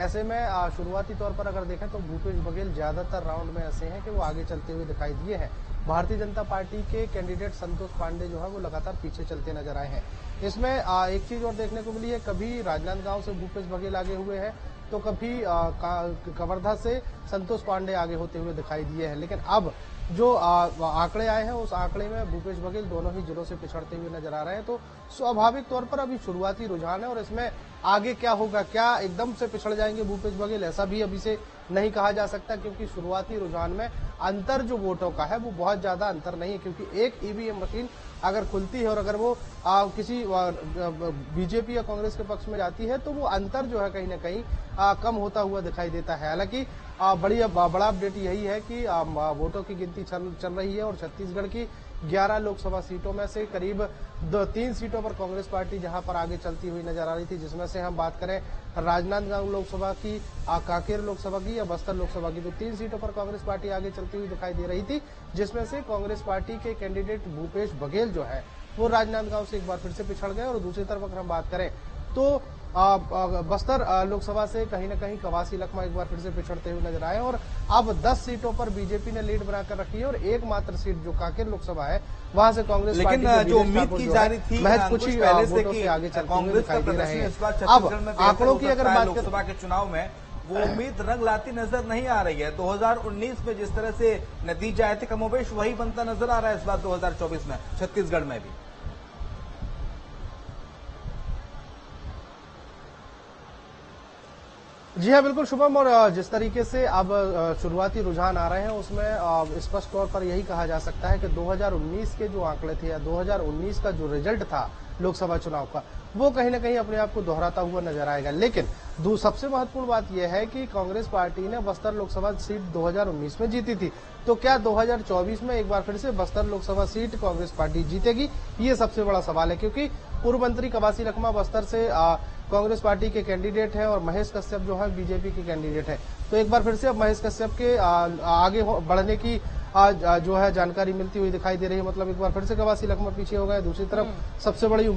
ऐसे में शुरुआती तौर पर अगर देखें तो भूपेश बघेल ज्यादातर राउंड में ऐसे हैं कि वो आगे चलते हुए दिखाई दिए हैं। भारतीय जनता पार्टी के कैंडिडेट संतोष पांडे जो है वो लगातार पीछे चलते नजर आए हैं। इसमें एक चीज और देखने को मिली है, कभी राजनांदगांव से भूपेश बघेल आगे हुए हैं तो कभी कवर्धा से संतोष पांडे आगे होते हुए दिखाई दिए हैं। लेकिन अब जो आंकड़े आए हैं उस आंकड़े में भूपेश बघेल दोनों ही जिलों से पिछड़ते हुए नजर आ रहे हैं। तो स्वाभाविक तौर पर अभी शुरुआती रुझान है और इसमें आगे क्या होगा, क्या एकदम से पिछड़ जाएंगे भूपेश बघेल, ऐसा भी अभी से नहीं कहा जा सकता, क्योंकि शुरुआती रुझान में अंतर जो वोटों का है वो बहुत ज्यादा अंतर नहीं है। क्योंकि एक ईवीएम मशीन अगर खुलती है और अगर वो किसी बीजेपी या कांग्रेस के पक्ष में जाती है तो वो अंतर जो है कहीं ना कहीं कम होता हुआ दिखाई देता है। हालांकि बड़ा अपडेट यही है कि वोटों की गिनती चल रही है और छत्तीसगढ़ की 11 लोकसभा सीटों में से करीब 3 सीटों पर कांग्रेस पार्टी जहां पर आगे चलती हुई नजर आ रही थी, जिसमें से हम बात करें राजनांदगांव लोकसभा की, कांकेर लोकसभा की या बस्तर लोकसभा की, तो 3 सीटों पर कांग्रेस पार्टी आगे चलती हुई दिखाई दे रही थी, जिसमें से कांग्रेस पार्टी के कैंडिडेट भूपेश बघेल जो है वो राजनांदगांव से एक बार फिर से पिछड़ गए। और दूसरी तरफ अगर हम बात करें तो बस्तर लोकसभा से कहीं ना कहीं कवासी लखमा एक बार फिर से पिछड़ते हुए नजर आए और अब 10 सीटों पर बीजेपी ने लीड बनाकर रखी है और एकमात्र सीट जो कांकेर लोकसभा है वहां से कांग्रेस लेकिन पार्टी जो उम्मीद की जा रही थी महज कुछ ही वोटों से आगे चलते हुए दिखाई दे रहे हैं। अब आंकड़ों की अगर बात करें लोकसभा के चुनाव में वो उम्मीद रंग लाती नजर नहीं आ रही है। 2019 में जिस तरह से नतीजे आए थे कमोबेश वही बनता नजर आ रहा है इस बार 2024 में छत्तीसगढ़ में भी। जी हाँ, बिल्कुल शुभम। और जिस तरीके से अब शुरुआती रुझान आ रहे हैं उसमें स्पष्ट तौर पर यही कहा जा सकता है कि 2019 के जो आंकड़े थे या 2019 का जो रिजल्ट था लोकसभा चुनाव का वो कहीं ना कहीं अपने आप को दोहराता हुआ नजर आएगा। लेकिन सबसे महत्वपूर्ण बात यह है कि कांग्रेस पार्टी ने बस्तर लोकसभा सीट 2019 में जीती थी, तो क्या 2024 में एक बार फिर से बस्तर लोकसभा सीट कांग्रेस पार्टी जीतेगी, ये सबसे बड़ा सवाल है। क्योंकि पूर्व मंत्री कवासी लखमा बस्तर से कांग्रेस पार्टी के कैंडिडेट हैं और महेश कश्यप जो है बीजेपी के कैंडिडेट हैं, तो एक बार फिर से अब महेश कश्यप के आगे बढ़ने की जो है जानकारी मिलती हुई दिखाई दे रही है। मतलब एक बार फिर से कवासी लखमा पीछे हो गए। दूसरी तरफ सबसे बड़ी